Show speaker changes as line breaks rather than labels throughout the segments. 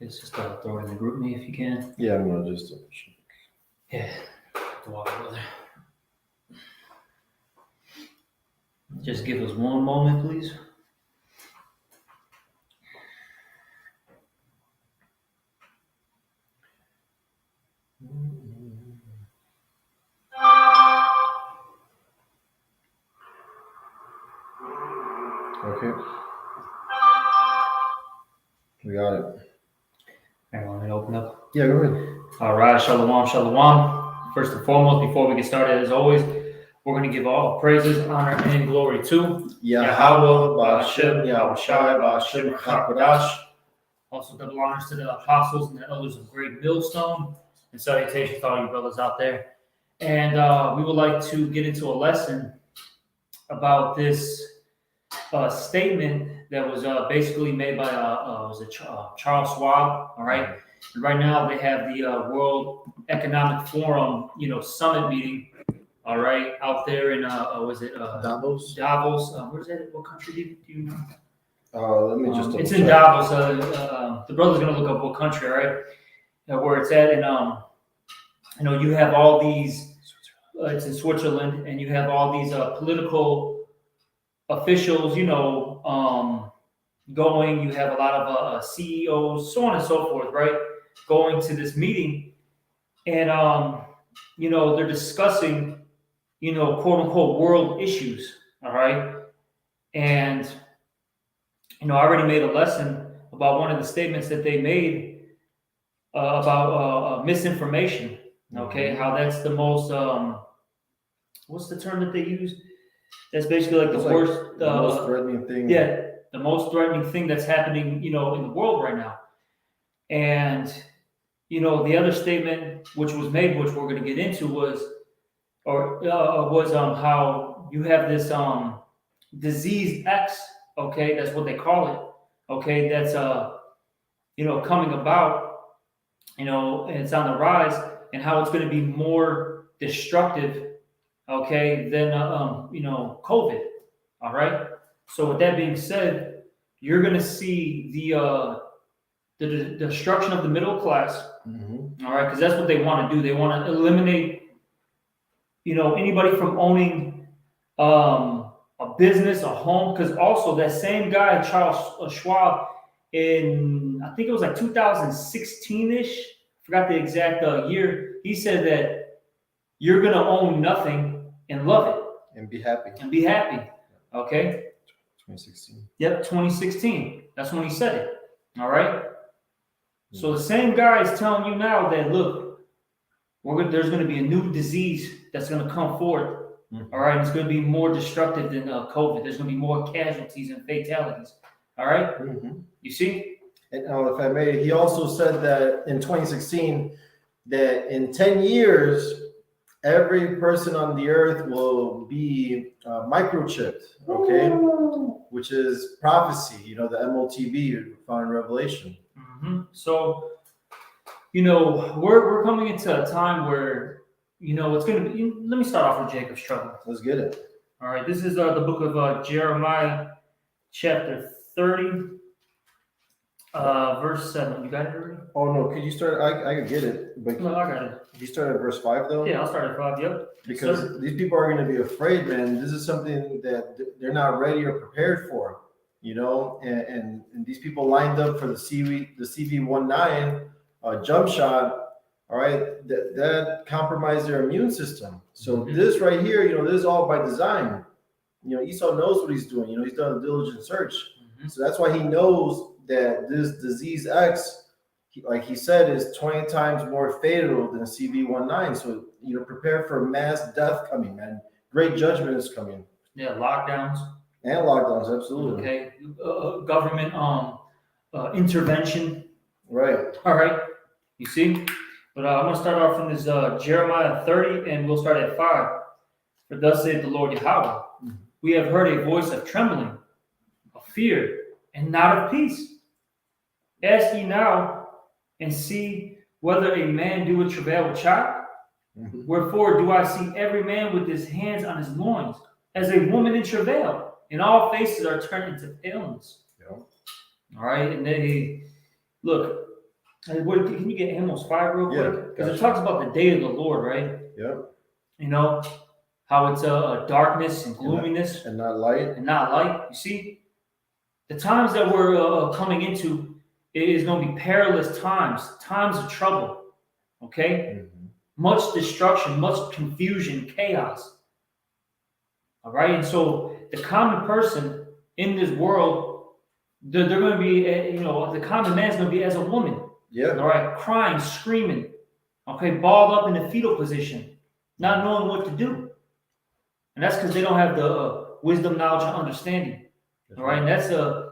Just throw it in the group me if you can.
Yeah, I'm gonna just.
Yeah, the water, brother. Just give us one moment, please.
Okay. We got it.
Hang on, let me open up.
Yeah, go ahead.
All right, shalom, shalom. First and foremost, before we get started, as always, we're going to give all praises, honor, and glory to
Yahweh, Ba'ashem, Yahweh Shai, Ba'ashem, Chakodash.
Also, double honors to the apostles and the elders of Great Millstone, and salutations to all you brothers out there. And we would like to get into a lesson about this statement that was basically made by Charles Schwab. All right, and right now they have the World Economic Forum, summit meeting. All right, out there in was it
Davos?
Davos. Where's that? What country do you know?
Let me just.
It's in Davos. The brother's gonna look up what country, all right? Where it's at, and you have all these. It's in Switzerland, and you have all these political officials, going. You have a lot of CEOs, so on and so forth, right? Going to this meeting, and they're discussing, quote unquote, world issues, all right? And I already made a lesson about one of the statements that they made about misinformation. Okay, how that's the most what's the term that they use? That's basically like the worst,
the most threatening thing.
Yeah, the most threatening thing that's happening, in the world right now. And the other statement which was made, which we're going to get into, was how you have this disease X. Okay, that's what they call it. Okay, that's coming about. And it's on the rise, and how it's going to be more destructive. Okay, than COVID. All right. So with that being said, you're going to see the destruction of the middle class.
Mm-hmm.
All right, because that's what they want to do. They want to eliminate, anybody from owning a business, a home. Because also that same guy, Charles Schwab, in I think it was like 2016-ish, forgot the exact year, he said that you're going to own nothing and love it.
And be happy.
Okay?
2016.
Yep, 2016. That's when he said it. All right? So the same guy is telling you now that, look, there's going to be a new disease that's going to come forth.
Mm-hmm.
All right? It's going to be more destructive than COVID. There's going to be more casualties and fatalities. All right?
Mm-hmm.
You see?
And if I may, he also said that in 2016, that in 10 years, every person on the earth will be microchipped, okay? Which is prophecy, the MOTB found in Revelation.
Mm-hmm. So, we're coming into a time where, it's going to be, let me start off with Jacob's trouble.
Let's get it.
All right, this is the book of Jeremiah, chapter 30, verse 7. You got it already?
Oh, no, could you start? I could get it. But
No, I got it.
you start at verse 5, though?
Yeah, I'll start at 5, yep.
Because these people are going to be afraid, man. This is something that they're not ready or prepared for, and these people lined up for the CV-19 jump shot. All right, that compromised their immune system. So this right here, this is all by design. Esau knows what he's doing. He's done a diligent search. Mm-hmm. So that's why he knows that this disease X, like he said, is 20 times more fatal than CV-19. So, prepare for mass death coming, man. Great judgment is coming.
Yeah, lockdowns.
And lockdowns, absolutely.
Okay, government intervention.
Right.
All right, you see? But I'm going to start off from this Jeremiah 30, and we'll start at 5. For thus saith the Lord Yahweh, we have heard a voice of trembling, of fear, and not of peace. Ask ye now, and see whether a man do with travail with child. Mm-hmm. Wherefore do I see every man with his hands on his loins, as a woman in travail, and all faces are turned into paleness.
Yeah.
All right, and they look. Can you get Amos 5 real
Yeah,
quick? Because
gotcha.
it talks about the day of the Lord, right?
Yep.
You know, how it's a darkness and gloominess
And not light.
and not light. You see, the times that we're coming into is going to be perilous times, times of trouble, okay?
Mhm.
Much destruction, much confusion, chaos. All right, and so the common person in this world, they're going to be, the common man's going to be as a woman.
Yeah.
All right, crying, screaming, okay, balled up in the fetal position, not knowing what to do, and that's because they don't have the wisdom, knowledge, and understanding. All right, and that's a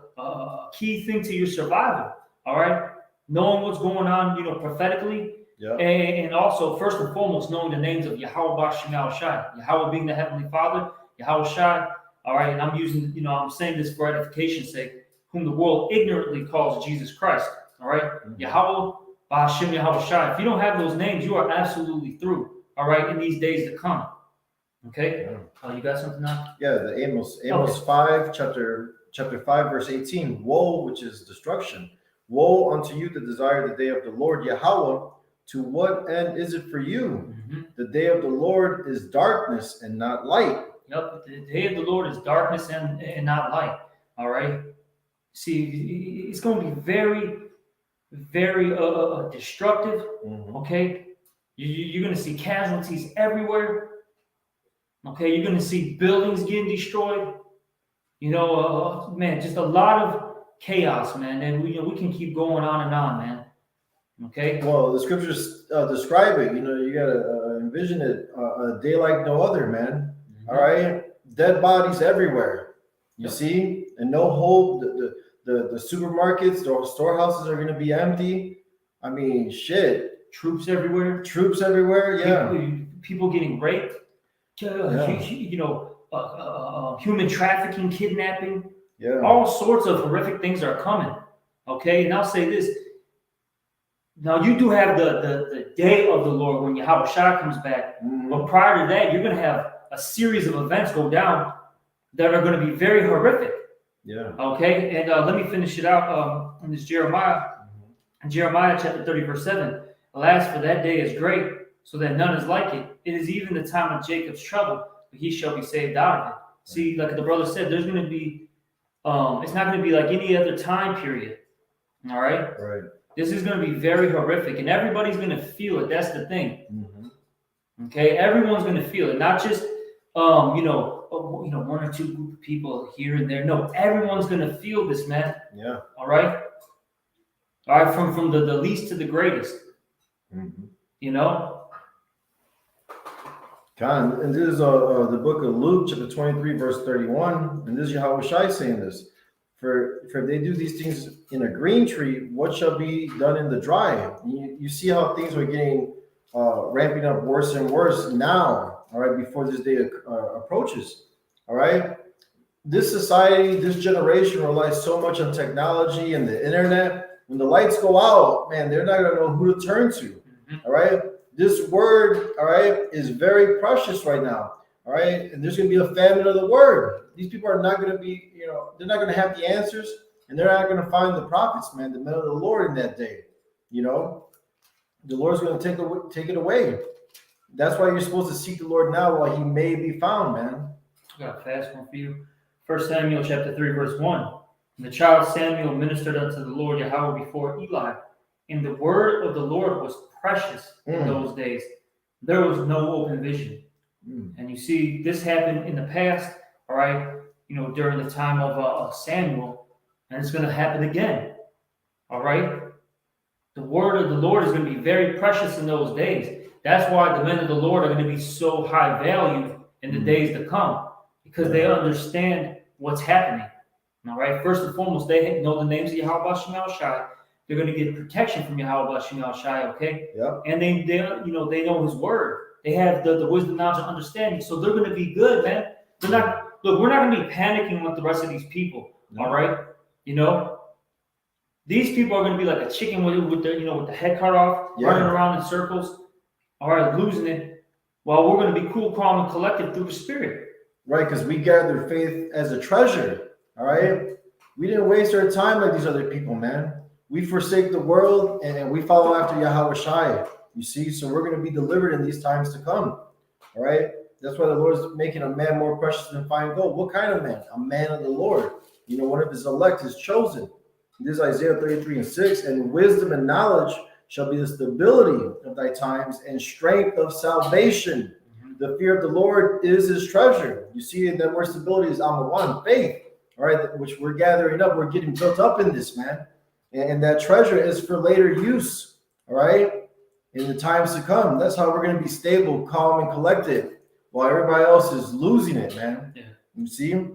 key thing to your survival. All right, knowing what's going on, prophetically,
Yeah.
and also first and foremost knowing the names of Yahweh Bashim Shai, Yahweh being the Heavenly Father, Yahweh Shai. All right, and I'm using, I'm saying this for edification's sake, whom the world ignorantly calls Jesus Christ. All right, Yahweh Bashim Yahweh Shai. If you don't have those names, you are absolutely through. All right, in these days to come. Okay, you got something now?
Yeah, the Amos 5, chapter 5, verse 18. Woe, which is destruction. Woe unto you that desire the day of the Lord Yahweh. To what end is it for you?
Mm-hmm.
The day of the Lord is darkness and not light.
Yep, the day of the Lord is darkness and not light. All right. See, it's going to be very, very destructive.
Mhm.
Okay, you're going to see casualties everywhere. Okay, you're going to see buildings getting destroyed. Man, just a lot of chaos, man, and we can keep going on and on, man. Okay.
Well, the scriptures describe it. You got to envision it a day like no other, man.
Mm-hmm.
All right, dead bodies everywhere. You
Yep.
see, and no hope. The supermarkets, the storehouses are going to be empty. I mean, shit.
Troops everywhere.
Troops everywhere. Yeah.
People getting raped. Human trafficking, kidnapping.
Yeah.
All sorts of horrific things are coming. Okay, and I'll say this. Now you do have the day of the Lord when Yahweh Shai comes back,
Mhm.
but prior to that, you're going to have a series of events go down that are going to be very horrific.
Yeah.
Okay, and let me finish it out in this Jeremiah. In Jeremiah chapter 30, verse 7. Alas, for that day is great, so that none is like it. It is even the time of Jacob's trouble, but he shall be saved out of it. See, like the brother said, there's going to be, it's not going to be like any other time period. All right?
Right.
This is going to be very horrific, and everybody's going to feel it. That's the thing.
Mm-hmm.
Okay, everyone's going to feel it, not just one or two group of people here and there. No, everyone's going to feel this, man.
Yeah.
All right, from the least to the greatest.
Mm-hmm. God, and this is the book of Luke, chapter 23, verse 31, and this is Yahweh Shai saying this. For if they do these things in a green tree, what shall be done in the dry? You see how things are getting ramping up worse and worse now, all right, before this day approaches, all right? This society, this generation relies so much on technology and the internet. When the lights go out, man, they're not going to know who to turn to, all right? This word, all right, is very precious right now. All right, and there's going to be a famine of the word. These people are not going to be, they're not going to have the answers, and they're not going to find the prophets, man, the men of the Lord in that day. The Lord's going to take it away. That's why you're supposed to seek the Lord now while he may be found, man.
I got a fast one for you. 1 Samuel chapter 3, verse 1. And the child Samuel ministered unto the Lord Yahweh before Eli, and the word of the Lord was precious in those days. There was no open vision. And you see, this happened in the past, all right, during the time of Samuel, and it's going to happen again, all right? The word of the Lord is going to be very precious in those days. That's why the men of the Lord are going to be so high valued in the days to come, because they understand what's happening, all right? First and foremost, they know the names of Yahweh Bashim Shai. They're going to get protection from Yahweh Bashim Shai, okay?
Yep.
And they know his word. They have the wisdom, knowledge, and understanding. So they're going to be good, man. We're not going to be panicking with the rest of these people. No. All right. These people are going to be like a chicken with the head cut off, running around in circles. All right, losing it. While we're going to be cool, calm, and collected through the Spirit.
Right, because we gather faith as a treasure. All right. We didn't waste our time like these other people, man. we forsake the world and we follow after Yahweh Shai. You see, so we're going to be delivered in these times to come. All right. That's why the Lord is making a man more precious than fine gold. What kind of man? A man of the Lord. You know, one of his elect is chosen. This is Isaiah 33:6. And wisdom and knowledge shall be the stability of thy times and strength of salvation. The fear of the Lord is his treasure. You see, that word stability is on the one, faith. All right, which we're gathering up. We're getting built up in this, man. And that treasure is for later use. All right, in the times to come. That's how we're going to be stable, calm, and collected, while everybody else is losing it, man.
Yeah.
You see?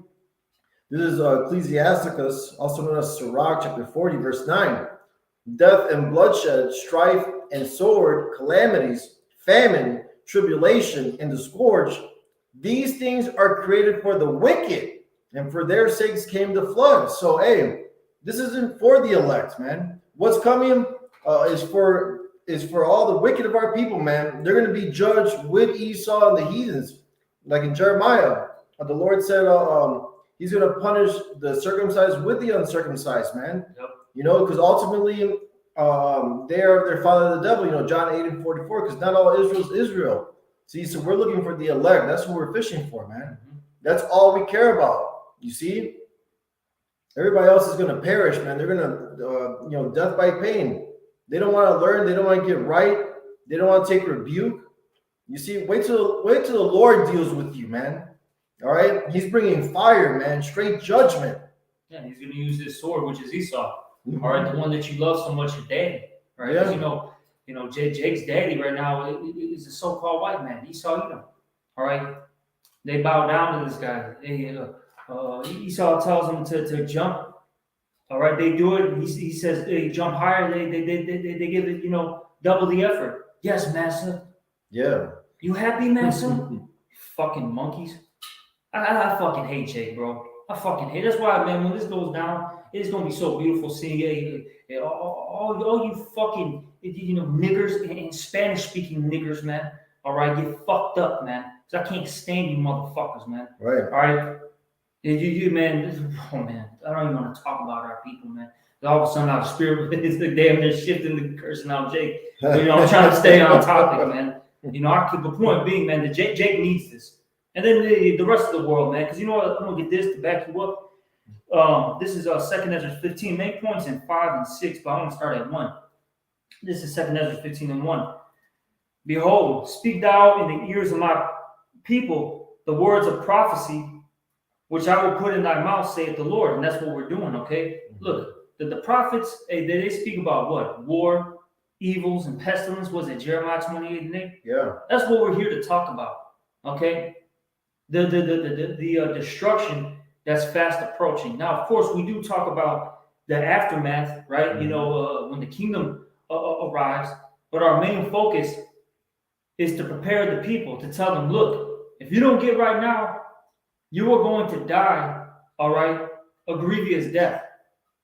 This is Ecclesiasticus, also known as Sirach, chapter 40, verse 9. Death and bloodshed, strife and sword, calamities, famine, tribulation, and the scourge. These things are created for the wicked, and for their sakes came the flood. So, hey, this isn't for the elect, man. What's coming is for all the wicked of our people, man. They're going to be judged with Esau and the heathens. Like in Jeremiah, the Lord said he's going to punish the circumcised with the uncircumcised, man.
Yep.
You know, because ultimately they're father of the devil, you know, John 8:44, because not all Israel is Israel. See, so we're looking for the elect. That's what we're fishing for, man. That's all we care about. You see? Everybody else is going to perish, man. They're going to, death by pain. They don't want to learn. They don't want to get right. They don't want to take rebuke. You see, wait till the Lord deals with you, man. All right? He's bringing fire, man. Straight judgment.
Yeah, he's going to use this sword, which is Esau. All right, the one that you love so much, your daddy. Right?
Yeah.
You know, Jake's daddy right now is a so-called white man. Esau Edom. All right? They bow down to this guy. Esau tells them to jump. All right, they do it. He says they jump higher. They give it, double the effort. Yes, master.
Yeah.
You happy, master? Fucking monkeys. I fucking hate Jake, bro. I fucking hate. That's why, man. When this goes down, it's gonna be so beautiful seeing all you fucking niggers and Spanish-speaking niggers, man. All right, get fucked up, man. Cause I can't stand you motherfuckers, man.
Right.
All right. You man, oh man, I don't even want to talk about our people, man. All of a sudden, our spirit is the damn near shifting the cursing out Jake. I'm trying to stay on topic, man. The point being, man, that Jake needs this, and then the rest of the world, man. Because you know what, I'm gonna get this to back you up. This is 2nd Ezra 15. Main points in 5 and 6, but I want to start at 1. This is 2nd Ezra 15 and 1. Behold, speak thou in the ears of my people the words of prophecy, which I will put in thy mouth, saith the Lord. And that's what we're doing, okay? Look, the prophets, they speak about what? War, evils, and pestilence. Was it Jeremiah 28 and 8?
Yeah.
That's what we're here to talk about, okay? The destruction that's fast approaching. Now, of course, we do talk about the aftermath, right? When the kingdom arrives. But our main focus is to prepare the people, to tell them, look, if you don't get right now, you are going to die, all right, a grievous death.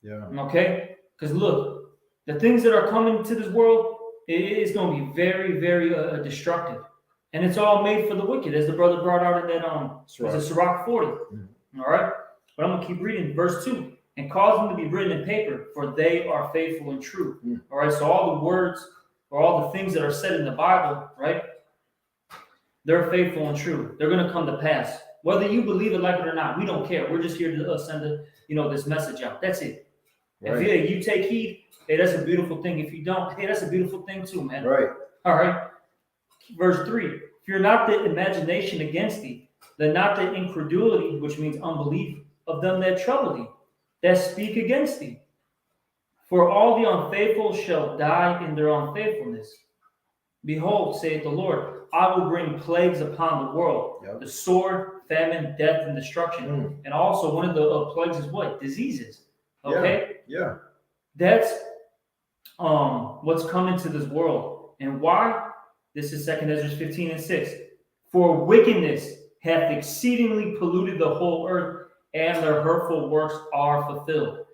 Yeah.
Okay? Because look, the things that are coming to this world, it is going to be very, very destructive. And it's all made for the wicked, as the brother brought out in that Sirach 40. All right? But I'm going to keep reading verse 2. And cause them to be written in paper, for they are faithful and true. All right? So all the words or all the things that are said in the Bible, right? They're faithful and true. They're going to come to pass. Whether you believe it, like it or not, we don't care. We're just here to send this message out. That's it. Right. If you take heed, hey, that's a beautiful thing. If you don't, hey, that's a beautiful thing too, man.
Right.
All right. Verse 3. Fear not the imagination against thee, then not the incredulity, which means unbelief, of them that trouble thee, that speak against thee. For all the unfaithful shall die in their unfaithfulness. Behold, saith the Lord, I will bring plagues upon the world, the sword, famine, death, and destruction. And also one of the plagues is what? Diseases. Okay?
Yeah.
That's what's coming to this world. And why? This is 2nd Ezra 15 and 6. For wickedness hath exceedingly polluted the whole earth, and their hurtful works are fulfilled.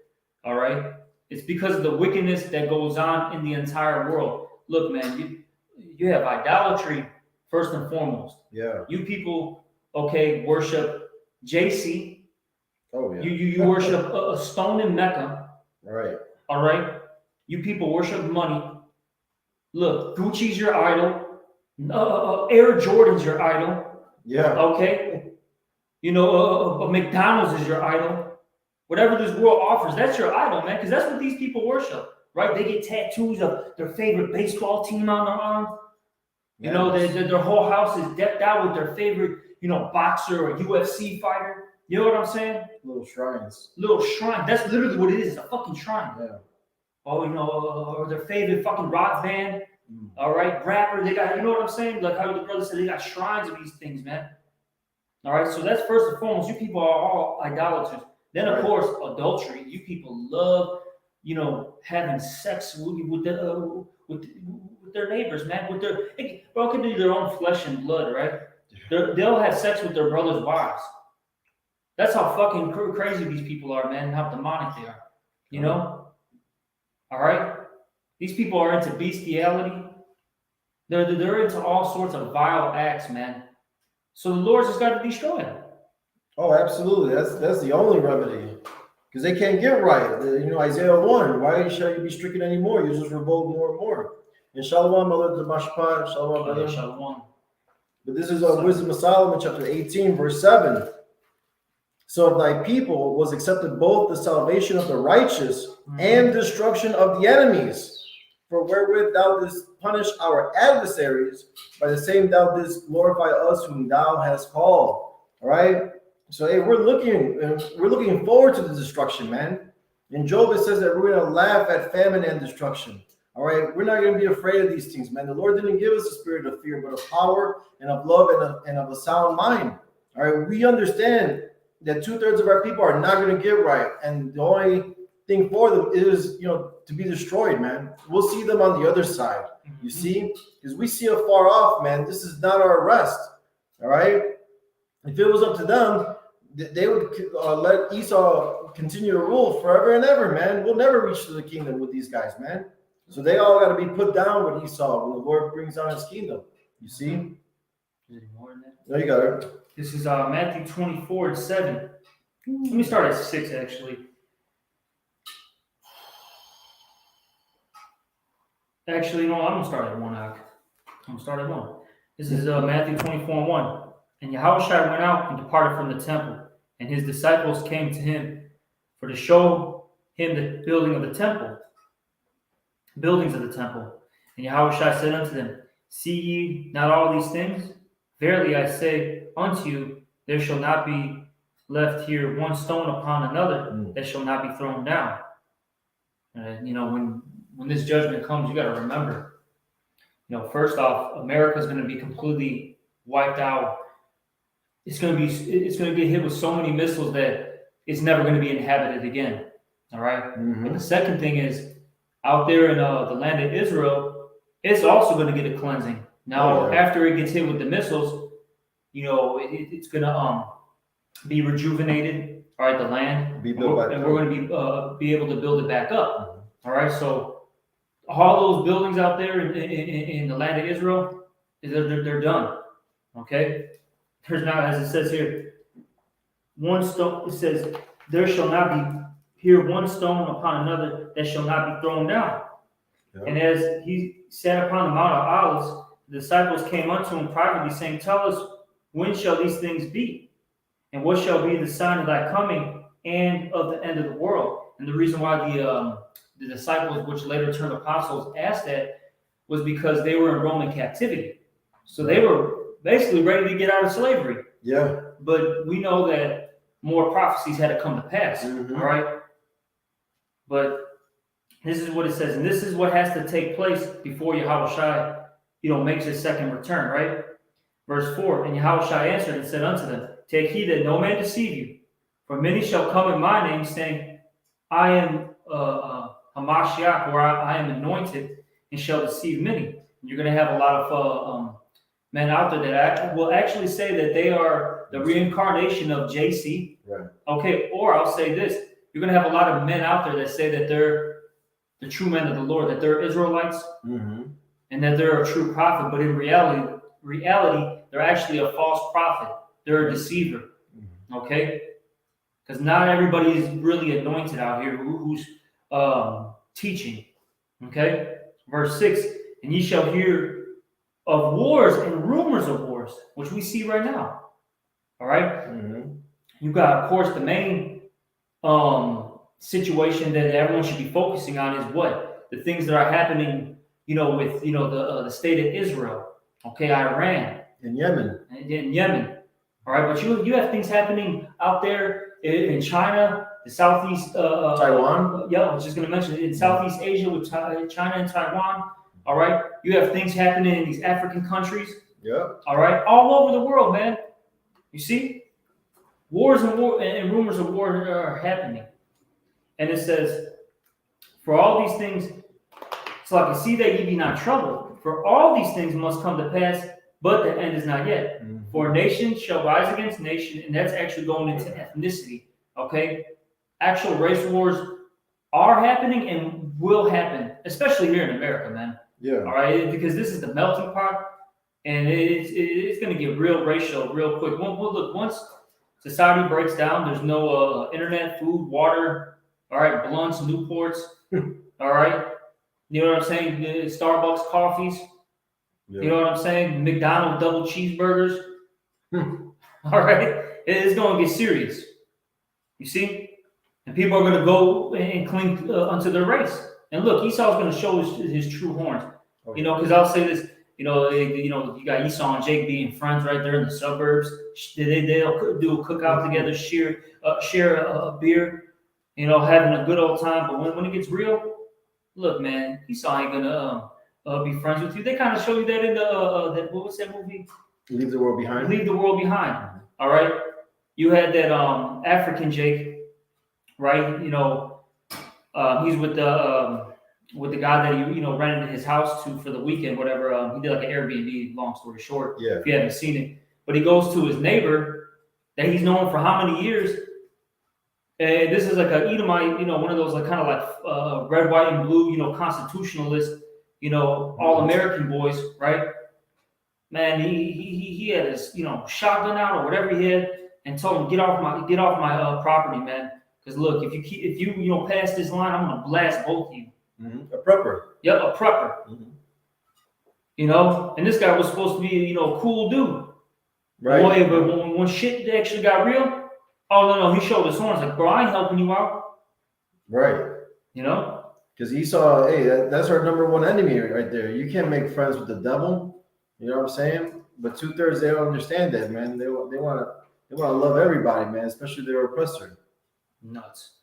All right? It's because of the wickedness that goes on in the entire world. Look, man, you have idolatry first and foremost.
Yeah.
You people, okay, worship JC.
Oh, yeah.
You worship a stone in Mecca.
Right.
All right. You people worship money. Look, Gucci's your idol. Air Jordan's your idol.
Yeah.
Okay. McDonald's is your idol. Whatever this world offers, that's your idol, man, because that's what these people worship, right? They get tattoos of their favorite baseball team on their arm. Their whole house is decked out with their favorite, boxer or UFC fighter. You know what I'm saying?
Little shrines.
Little shrine. That's literally what it is. It's a fucking shrine.
Yeah.
Or their favorite fucking rock band. All right, rapper. They got, you know what I'm saying? Like how the brother said, they got shrines of these things, man. All right, so that's first and foremost. You people are all idolaters. Then, of course, adultery. You people love, having sex with their neighbors, man. It can be their own flesh and blood, right? They'll have sex with their brother's wives. That's how fucking crazy these people are, man. How demonic they are. All right. These people are into bestiality. They're into all sorts of vile acts, man. So the Lord's just got to destroy them.
Oh, absolutely. That's the only remedy. Because they can't get right. Isaiah 1, why shall you be stricken anymore? You just revolt more and more. And Shalom, brother Damashpa, Shalom, brother.
Shalom.
But this is Wisdom of Solomon, chapter 18, verse 7. So if thy people was accepted both the salvation of the righteous and destruction of the enemies, for wherewith thou didst punish our adversaries, by the same thou didst glorify us whom thou hast called. All right. So hey, we're looking forward to the destruction, man. In Job it says that we're gonna laugh at famine and destruction. All right, we're not gonna be afraid of these things, man. The Lord didn't give us a spirit of fear, but of power and of love and of a sound mind. All right, we understand that 2/3 of our people are not gonna get right, and the only thing for them is to be destroyed, man. We'll see them on the other side. You see, because we see afar off, man. This is not our rest. All right. If it was up to them, they would let Esau continue to rule forever and ever, man. We'll never reach to the kingdom with these guys, man. So they all got to be put down with Esau when the Lord brings down his kingdom. You see?
Is there more in that?
There you go.
This is Matthew 24:7. Let me start at 6, actually. Actually, no, I'm going to start at 1. I'm going to start at 1. This is Matthew 24:1. And Yahushua went out and departed from the temple, and his disciples came to him for to show him the buildings of the temple. And Yahushua said unto them, see ye not all these things? Verily I say unto you, there shall not be left here one stone upon another that shall not be thrown down. When this judgment comes, you got to remember, first off, America is going to be completely wiped out. It's going to get hit with so many missiles that it's never going to be inhabited again. All right. But the second thing is, out there in the land of Israel, it's also going to get a cleansing. Now, after it gets hit with the missiles, it's going to be rejuvenated. All right, the land,
be built back
and we're going to be able to build it back up. All right, so all those buildings out there in the land of Israel, they're done. Okay. There's now, as it says here, one stone. It says, there shall not be here one stone upon another that shall not be thrown down. Yeah. And as he sat upon the Mount of Olives, the disciples came unto him privately, saying, tell us, when shall these things be? And what shall be the sign of thy coming and of the end of the world? And the reason why the disciples, which later turned apostles, asked that was because they were in Roman captivity. So they were basically ready to get out of slavery.
Yeah.
But we know that more prophecies had to come to pass. All right. But this is what it says, and this is what has to take place before Yahushua, makes his second return, right? Verse 4, and Yahushua answered and said unto them, take heed that no man deceive you, for many shall come in my name, saying, I am Hamashiach, or I am anointed, and shall deceive many. And you're going to have a lot of men out there that will actually say that they are the reincarnation of JC.
Right. Okay,
or I'll say this. You're going to have a lot of men out there that say that they're the true men of the Lord, that they're Israelites, and that they're a true prophet. But in reality, they're actually a false prophet. They're a deceiver. Okay? Because not everybody is really anointed out here who's teaching. Okay, verse 6, and ye shall hear of wars and rumors of wars, which we see right now. All right, you got, of course, the main situation that everyone should be focusing on is what the things that are happening, with the state of Israel, okay, Iran,
In Yemen.
and in Yemen. All right, but you have things happening out there in China, the Southeast
Taiwan.
Yeah, I was just going to mention in Southeast Asia with China and Taiwan. All right, you have things happening in these African countries.
Yeah.
All right, all over the world, man. You see, wars and rumors of war are happening, and it says, for all these things, so I can see that ye be not troubled. For all these things must come to pass, but the end is not yet. For nation shall rise against nation, and that's actually going into ethnicity. Okay, actual race wars are happening and will happen, especially here in America, man.
Yeah.
All right, because this is the melting pot, and it's going to get real racial real quick. Look, once society breaks down, there's no internet, food, water. All right, blunts, Newports. All right, you know what I'm saying? Starbucks coffees.
Yeah.
You know what I'm saying? McDonald's double cheeseburgers. All right, it's going to get serious. You see, and people are going to go and cling unto their race. And look, Esau's going to show his true horns.
Okay.
Because I'll say this. You got Esau and Jake being friends right there in the suburbs. They'll do a cookout together, share a beer. Having a good old time. But when it gets real, look, man, Esau ain't gonna be friends with you. They kind of show you that in the what was that movie?
Leave the World Behind.
Leave the World Behind. All right, you had that African Jake, right? He's with the guy that he rented his house to for the weekend, whatever. He did like an Airbnb. Long story short,
Yeah.
if you haven't seen it, but he goes to his neighbor that he's known for how many years. And this is like a Edomite, one of those like kind of like red, white, and blue, constitutionalist, all American boys, right? Man, he had his shotgun out or whatever he had, and told him get off my property, man. Because look, if you pass this line, I'm gonna blast both of you.
A prepper.
Yep, a prepper. And this guy was supposed to be a cool dude,
Right?
Boy, but when shit actually got real. Oh, no, he showed his horns like, bro, I ain't helping you out.
Right. Because Esau, hey, that's our number one enemy right there. You can't make friends with the devil. You know what I'm saying? But 2/3, they don't understand that, man. They want to love everybody, man, especially their oppressor.
Nuts.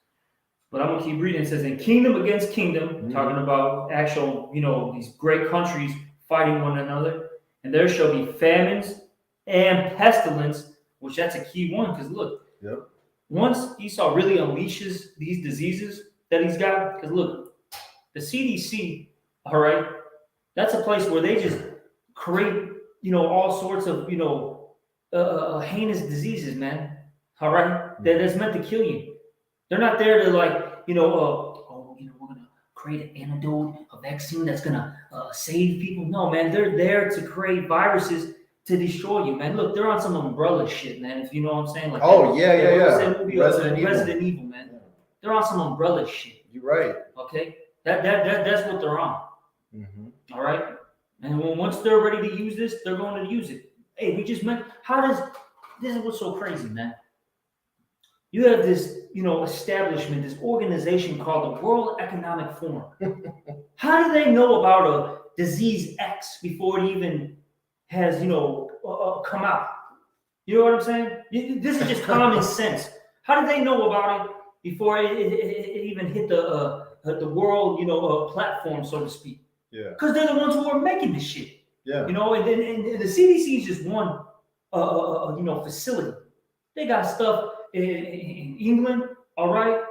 But I'm going to keep reading. It says, in kingdom against kingdom, talking about actual, these great countries fighting one another. And there shall be famines and pestilence, which that's a key one. Because look,
Yep.
Once Esau really unleashes these diseases that he's got, because look, the CDC, all right, that's a place where they just create, all sorts of, heinous diseases, man. All right, that's meant to kill you. They're not there to like, we're gonna create an antidote, a vaccine that's gonna save people. No, man, they're there to create viruses to destroy you, man. Look, they're on some umbrella shit, man. If you know what I'm saying, like
yeah.
Movie,
Resident Evil,
man. Yeah. They're on some umbrella shit.
You're right.
Okay, that's what they're on. All right, and once they're ready to use this, they're going to use it. Hey, we just met. This is what's so crazy, man. You have this, establishment, this organization called the World Economic Forum. How do they know about a disease X before it even has, come out? You know what I'm saying? This is just common sense. How did they know about it before it even hit the world, platform, so to speak?
Yeah.
Because they're the ones who are making this shit.
Yeah.
And the CDC is just one, facility. They got stuff in England, all right.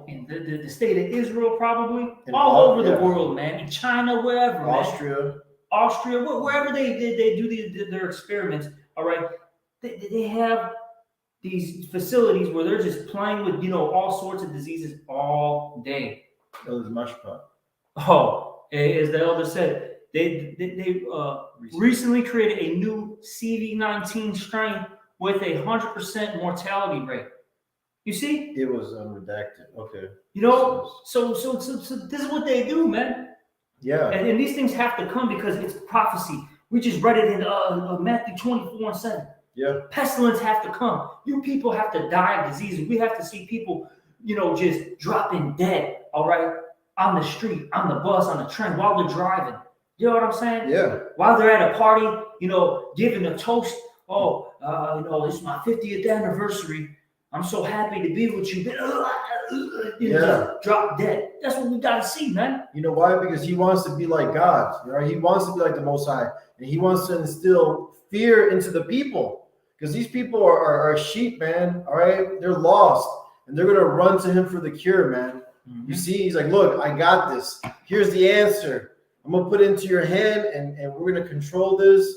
In the state of Israel, probably all over the world, man. In China, wherever, Austria, wherever they do their experiments. All right, they have these facilities where they're just playing with all sorts of diseases all day.
That was mush pot.
Oh, as the elder said, they recently created a new CV19 strain with 100% mortality rate. You see?
It was unredacted. Okay.
You know, so this is what they do, man.
Yeah.
And these things have to come because it's prophecy. We just read it in Matthew 24:7.
Yeah.
Pestilence have to come. You people have to die of diseases. We have to see people, just dropping dead, all right, on the street, on the bus, on the train, while they're driving. You know what I'm saying?
Yeah.
While they're at a party, giving a toast. Oh, it's my 50th anniversary. I'm so happy to be with you. Just drop dead. That's what we gotta see, man.
You know why? Because he wants to be like God, right? He wants to be like the Most High, and he wants to instill fear into the people. Because these people are sheep, man. All right, they're lost, and they're gonna run to him for the cure, man. Mm-hmm. You see, he's like, look, I got this. Here's the answer. I'm gonna put it into your hand, and we're gonna control this.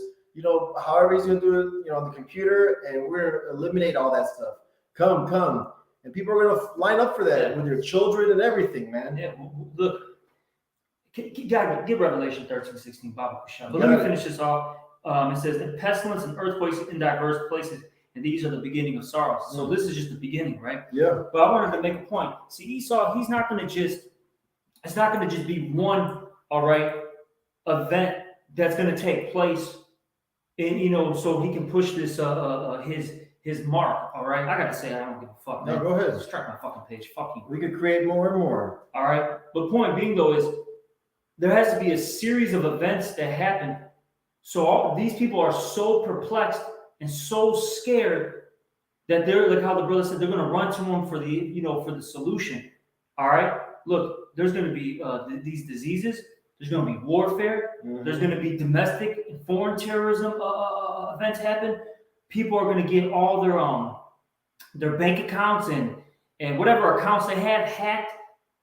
However he's gonna do it, on the computer, and we're gonna eliminate all that stuff. Come. And people are going to line up for that with their children and everything, man.
Yeah, look, give Revelation 13:16, Bible. But let me finish this off. It says, "And pestilence and earthquakes in diverse places, and these are the beginning of sorrows." So this is just the beginning, right?
Yeah.
But I wanted to make a point. See, Esau, it's not going to just be one, all right, event that's going to take place, and so he can push this his mark, all right? I got to say, I don't give a fuck, man.
No, go ahead.
Strike my fucking page. Fuck you.
We could create more and more.
All right? But point being, though, is there has to be a series of events that happen. So these people are so perplexed and so scared that they're, like how the brother said, they're going to run to him for the solution. All right? Look, there's going to be these diseases. There's going to be warfare. Mm-hmm. There's going to be domestic and foreign terrorism events happen. People are going to get all their bank accounts and whatever accounts they have hacked,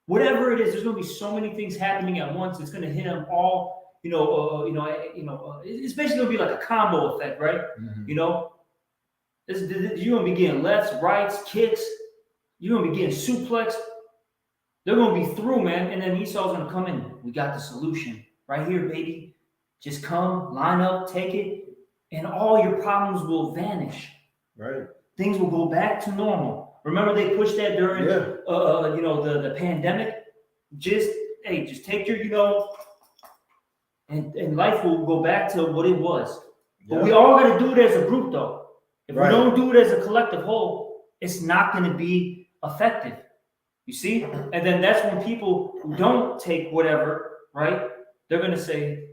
whatever it is. There's going to be so many things happening at once. It's going to hit them all. It's basically going to be like a combo effect, right? Mm-hmm. You're going to be getting lefts, rights, kicks. You're going to be getting suplexed. They're going to be through, man. And then Esau's going to come in. We got the solution right here, baby. Just come, line up, take it. And all your problems will vanish.
Right. Things
will go back to normal. Remember they pushed that during, the pandemic. Just take your, and life will go back to what it was. Yeah. But we all got to do it as a group, though. If we don't do it as a collective whole, it's not going to be effective. You see? And then that's when people who don't take whatever, right? They're going to say,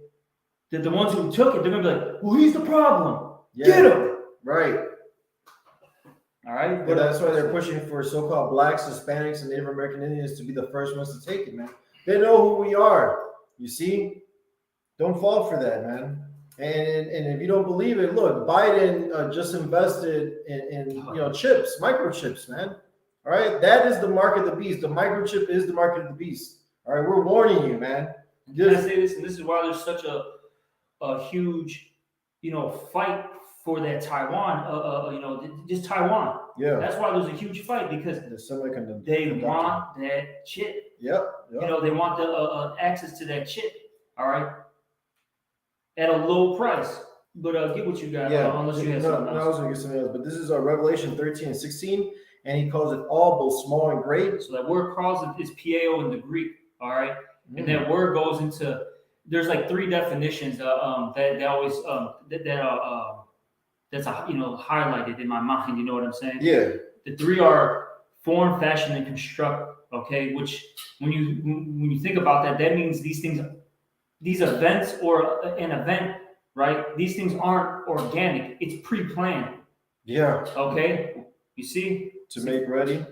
the ones who took it, they're going to be like, well, he's the problem. Yeah. Get him.
Right.
All right.
But that's why they're pushing for so-called blacks, Hispanics, and Native American Indians to be the first ones to take it, man. They know who we are. You see? Don't fall for that, man. And if you don't believe it, look, Biden just invested in chips, microchips, man. All right? That is the mark of the beast. The microchip is the mark of the beast. All right? We're warning you, man.
Can I say this? And this is why there's such a huge, fight for that Taiwan, just Taiwan.
Yeah.
That's why there's a huge fight because they want that chip.
Yep.
They want the access to that chip. All right. At a low price. But get what you got. Unless you have something else.
No, I was going to get something else. But this is Revelation 13:16, and he calls it all, both small and great.
So that word calls it is pieo in the Greek. All right. And that word goes into, there's like three definitions that always that's highlighted in my mind. You know what I'm saying?
Yeah.
The three are form, fashion, and construct. Okay, which when you think about that, that means these events or an event, right? These things aren't organic. It's pre-planned.
Yeah.
Okay. You see?
To make ready,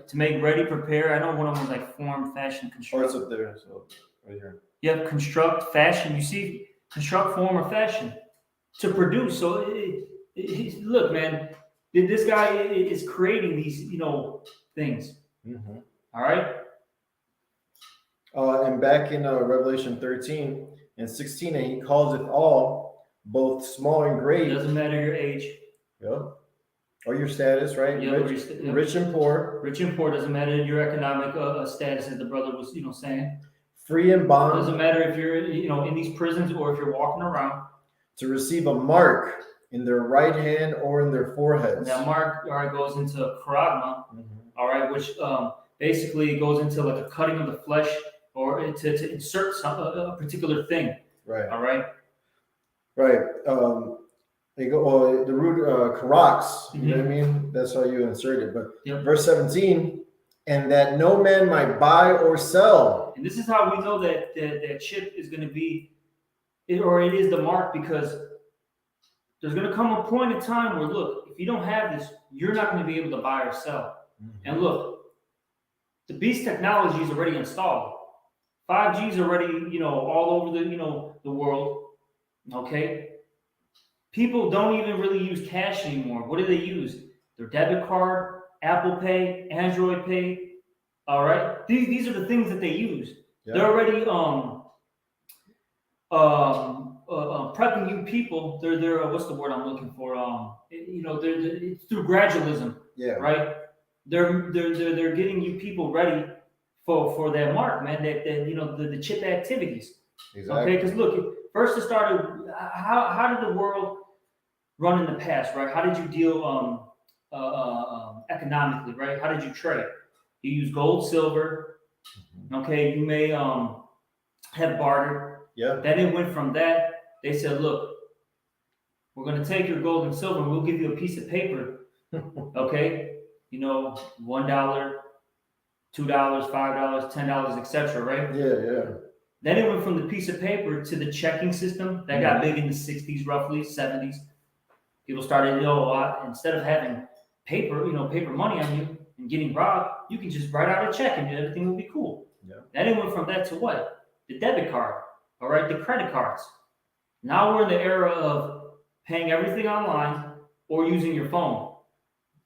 prepare. I know one of them was like form, fashion, construct.
Oh, it's up there. So. Right here.
Yeah, construct, fashion. You see, construct, form, or fashion to produce. So, look, man, this guy is creating these, things. Mm-hmm. All right.
And back in Revelation 13:16, and he calls it all, both small and great.
It doesn't matter your age.
Yeah. Or your status, right?
Yeah,
rich and poor.
Rich and poor doesn't matter your economic status, as the brother was, saying.
Free and bond.
Doesn't matter if you're, in these prisons or if you're walking around.
To receive a mark in their right hand or in their foreheads.
That mark goes into charagma. Mm-hmm. all right, which basically goes into like a cutting of the flesh or to insert a particular thing,
Right.
all right?
Right. They go, well, the root karax, you know what I mean? That's how you insert it. But
Yep.
verse 17, and that no man might buy or sell.
And this is how we know that that chip is going to be, or it is the mark, because there's going to come a point in time where, look, if you don't have this, you're not going to be able to buy or sell. And look, the beast technology is already installed. 5G is already, you know, all over the, you know, the world. Okay. People don't even really use cash anymore. What do they use? Their debit card, Apple Pay, Android Pay. All right. These are the things that they use.
Yeah.
They're already prepping you people. They're what's the word I'm looking for? You know, it's through gradualism.
Yeah.
Right. They're getting you people ready for that mark, man. That you know the chip activities.
Exactly.
Okay. Because look, first it started. How did the world run in the past? Right. How did you deal economically? Right. How did you trade? You use gold, silver. Okay. You may have barter.
Yeah.
Then it went from that. They said, look, we're going to take your gold and silver and we'll give you a piece of paper. Okay. You know, $1, $2, $5, $10, etc. Right?
Yeah.
Then it went from the piece of paper to the checking system that got big in the 60s, roughly 70s. People started, you know, instead of having paper, you know, paper money on you and getting robbed, you can just write out a check and everything will be cool.
Yeah.
Then it went from that to what? The debit card, all right, the credit cards. Now we're in the era of paying everything online or using your phone.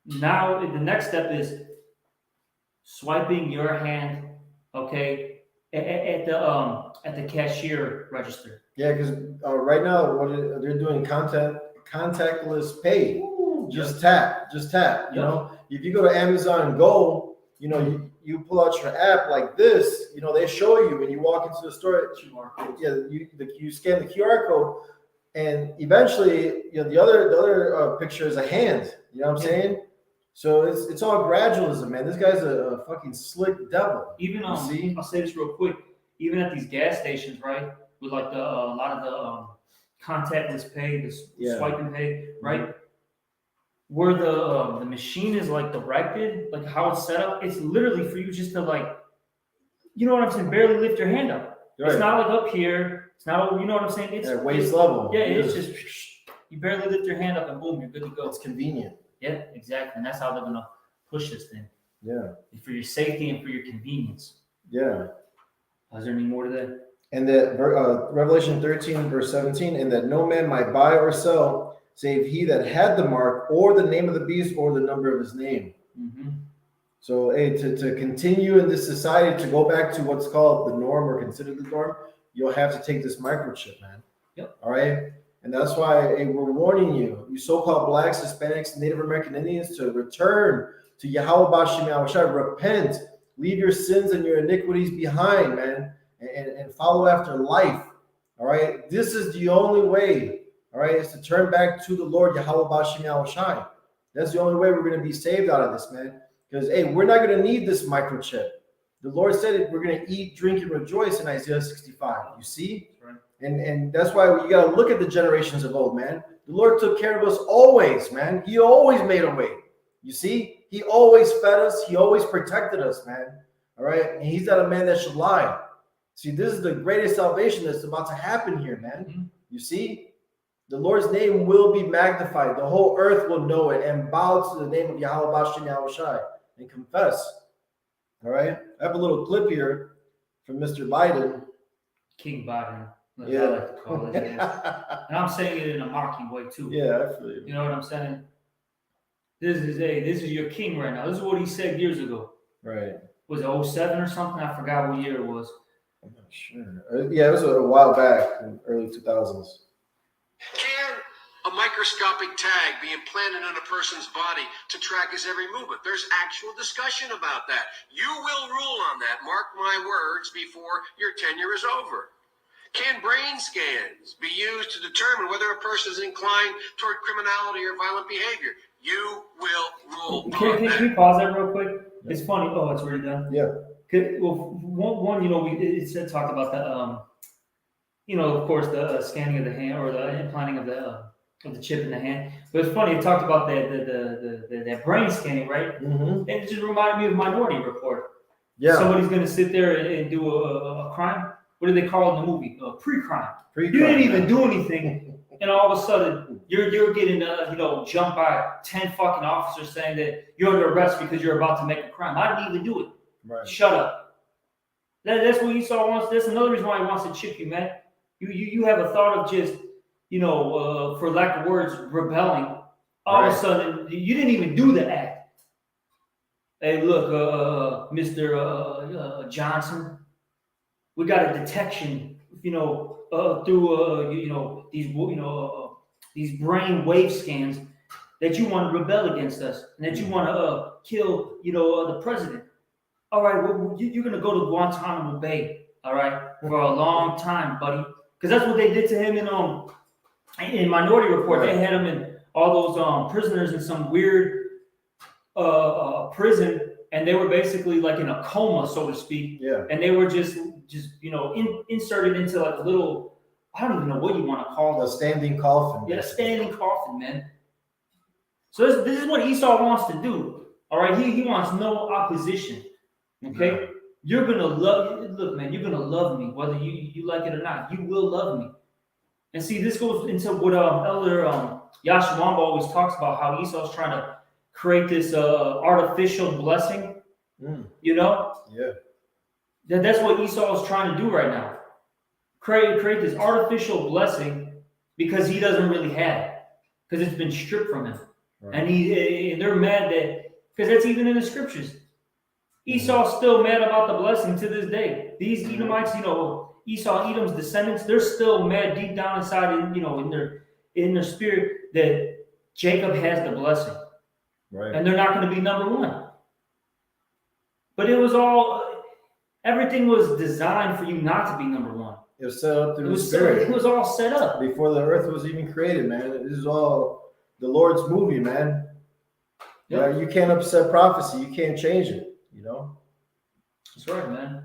Now the next step is swiping your hand, okay, at the cashier register.
Yeah, because right now they're doing contactless pay.
Ooh,
Just tap. You know, if you go to Amazon Go, you know, you pull out your app like this. You know, they show you when you walk into the store. You scan the QR code, and eventually, you know, the other picture is a hand. You know what I'm saying? So it's all gradualism, man. This guy's a fucking slick devil.
Even I'll say this real quick. Even at these gas stations, right, with like a lot of the contactless pay, the swiping pay, right, where the machine is like directed, like how it's set up, it's literally for you just to like, you know what I'm saying, barely lift your hand up. Right. It's not like up here. It's not, you know what I'm saying? It's
waist level.
Yeah, it's just you barely lift your hand up and boom, you're good to go.
It's convenient.
Yeah, exactly, and that's how they're gonna push this thing.
Yeah.
For your safety and for your convenience.
Yeah.
Is there any more to that?
And that Revelation 13, verse 17, and that no man might buy or sell, save he that had the mark or the name of the beast or the number of his name.
Mm-hmm.
So, hey, to continue in this society, to go back to what's called the norm or considered the norm, you'll have to take this microchip, man.
Yep.
All right. And that's why we're warning you, you so-called blacks, Hispanics, Native American Indians, to return to Yahweh Bashim Yahushua, repent, leave your sins and your iniquities behind, man, and follow after life. All right. This is the only way. All right, is to turn back to the Lord Yahweh Bashim Yahushua. That's the only way we're going to be saved out of this, man. Because hey, we're not going to need this microchip. The Lord said it. We're going to eat, drink, and rejoice in Isaiah 65. You see.
Right.
And that's why you got to look at the generations of old, man. The Lord took care of us always, man. He always made a way. You see, he always fed us. He always protected us, man. All right. And he's not a man that should lie. See, this is the greatest salvation that's about to happen here, man. Mm-hmm. You see, the Lord's name will be magnified. The whole earth will know it and bow to the name of Yahweh Bashim Yahushua and confess. All right. I have a little clip here from Mr. Biden.
King Biden.
Yeah.
I like to call it. And I'm saying it in a mocking way too.
Yeah, I feel you.
You know what I'm saying? This is your king right now. This is what he said years ago.
Right.
Was it 07 or something? I forgot what year it was.
I'm not sure. Yeah, it was a while back in early 2000s.
Can a microscopic tag be implanted on a person's body to track his every movement? There's actual discussion about that. You will rule on that, mark my words, before your tenure is over. Can brain scans be used to determine whether a person is inclined toward criminality or violent behavior? You will rule
Can,
on
can,
that.
can we pause that real quick? It's funny. Oh, it's already done.
Yeah.
Well, one, you know, it said talked about the, you know, of course, the scanning of the hand or the implanting of the chip in the hand. But it's funny. It talked about that brain scanning, right?
Mm-hmm.
And it just reminded me of Minority Report.
Yeah.
Somebody's gonna sit there and do a crime. What do they call it in the movie? Pre-crime.
Pre-crime,
You didn't even
man.
do anything, and all of a sudden you're getting you know, jumped by 10 fucking officers saying that you're under arrest because you're about to make a crime. I didn't even do it.
Right.
Shut up. That's what Esau wants. That's another reason why he wants to chip you, man. You have a thought of just, you know, for lack of words, rebelling. All of a sudden, you didn't even do the act. Hey, look, Mr. Johnson, we got a detection, you know, through you know, these brain wave scans that you want to rebel against us and that you want to kill, you know, the president. All right, well, you're gonna go to Guantanamo Bay, all right, for a long time, buddy, because that's what they did to him in Minority Report.
Right.
They had him in all those prisoners in some weird prison, and they were basically like in a coma, so to speak.
Yeah.
And they were just you know, inserted into like a little, I don't even know what you want to call
A
this.
standing coffin.
Yeah, a standing coffin, man. So this is what Esau wants to do. All right, he wants no opposition. Okay,
Yeah.
you're gonna look, man. You're gonna love me whether you like it or not. You will love me. And see, this goes into what Elder Yashawamba always talks about, how Esau's trying to create this artificial blessing.
Mm.
You know,
Yeah.
that's what Esau is trying to do right now. Create this artificial blessing because he doesn't really have it, because it's been stripped from him.
Right.
And they're mad that, because that's even in the scriptures. Esau's still mad about the blessing to this day. These Edomites, you know, Esau, Edom's descendants, they're still mad deep down inside, you know, in their spirit that Jacob has the blessing,
Right.
and they're not going to be number one. But it was everything was designed for you not to be number one.
It was set up
It
through the
was
spirit
it was all set up.
before the earth was even created, man. This is all the Lord's movie, man.
Yep.
Yeah, you can't upset prophecy. You can't change it. You know.
That's right, man.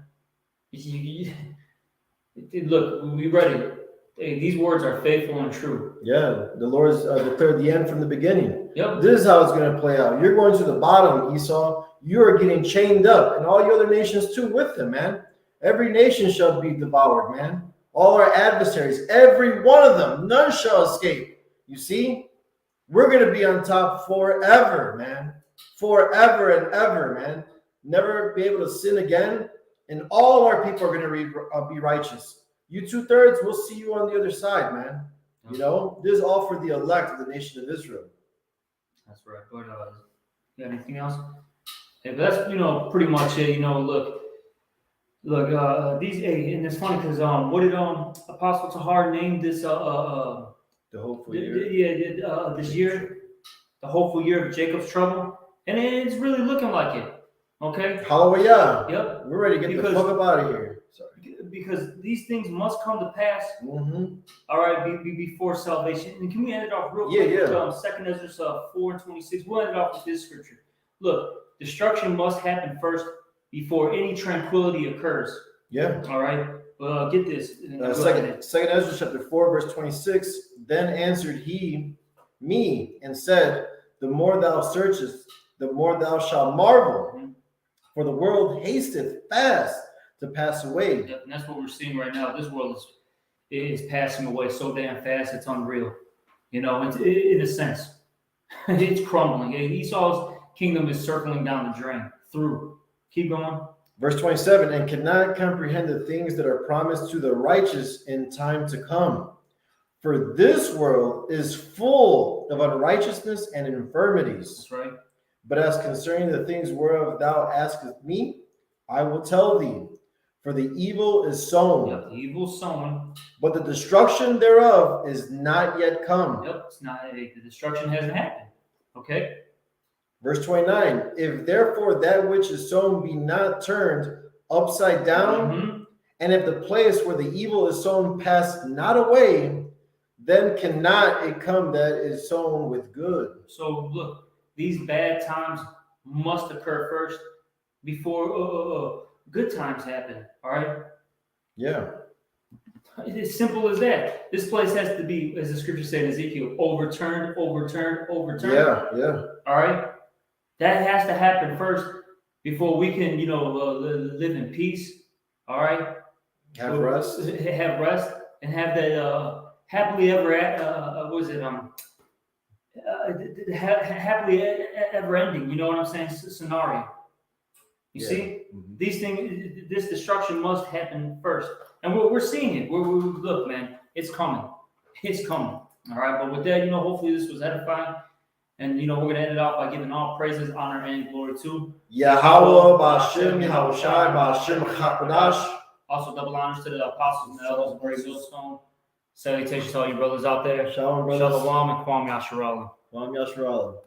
Look, we read it. Hey, these words are faithful and true.
Yeah, the Lord's declared the end from the beginning.
Yep.
This is how it's going to play out. You're going to the bottom, Esau. You are getting chained up, and all the other nations too with them, man. Every nation shall be devoured, man. All our adversaries, every one of them, none shall escape. You see, we're going to be on top forever, man. Forever and ever, man. Never be able to sin again, and all our people are going to be righteous. You 2/3, we'll see you on the other side, man. You know, this is all for the elect of the nation of Israel.
That's right. But you got anything else? Yeah, but that's, you know, pretty much it. You know, look, these, and it's funny because what did Apostle Tahar name this
The hopeful year.
yeah, this year, the hopeful year of Jacob's trouble, and it's really looking like it. Okay.
Hallelujah.
Yep.
We're ready to get the fuck up out of here. Sorry.
Because these things must come to pass.
Mm-hmm.
All right, before salvation. And can we end it off real
Yeah,
quick?
yeah.
With, 2 Ezra 4:26. We'll end it off with this scripture. Look, destruction must happen first before any tranquility occurs.
Yeah.
All right. Well, get this.
Second Ezra chapter 4, verse 26. Then answered he me and said, the more thou searchest, the more thou shalt marvel.
Mm-hmm.
For the world hasteth fast to pass away.
Yep, and that's what we're seeing right now. This world is passing away so damn fast, it's unreal. You know, in a sense, it's crumbling. Esau's kingdom is circling down the drain. Through. Keep going.
Verse 27, and cannot comprehend the things that are promised to the righteous in time to come. For this world is full of unrighteousness and infirmities.
That's right.
But as concerning the things whereof thou askest me, I will tell thee. For the evil is sown,
Yep, the evil sown.
but the destruction thereof is not yet come.
Yep, it's not. The destruction hasn't happened. Okay.
Verse 29, if therefore that which is sown be not turned upside down,
Mm-hmm.
and if the place where the evil is sown pass not away, then cannot it come that is sown with good.
So look, these bad times must occur first before good times happen. All right.
Yeah.
It's as simple as that. This place has to be, as the scripture said in Ezekiel, overturned.
Yeah.
All right. That has to happen first before we can, live in peace. All right.
Have rest.
Have rest and have that happily ever happily ever ending. You know what I'm saying? Scenario. You
Yeah.
see,
Mhm.
these things, this destruction must happen first, and we're seeing it. Look, man, it's coming. It's coming. All right. But with that, hopefully this was edifying. And we're gonna end it off by giving all praises, honor, and glory to
Yahweh, Ba'Shem, Yahushai, Ba'Shem, Chakadash.
Also, double honors to the apostles and elders of Great Millstone. Salutations to all you brothers out there.
Shalom, brothers.
Shalom and Kwam Yasharallah.
Kwam Yasharallah.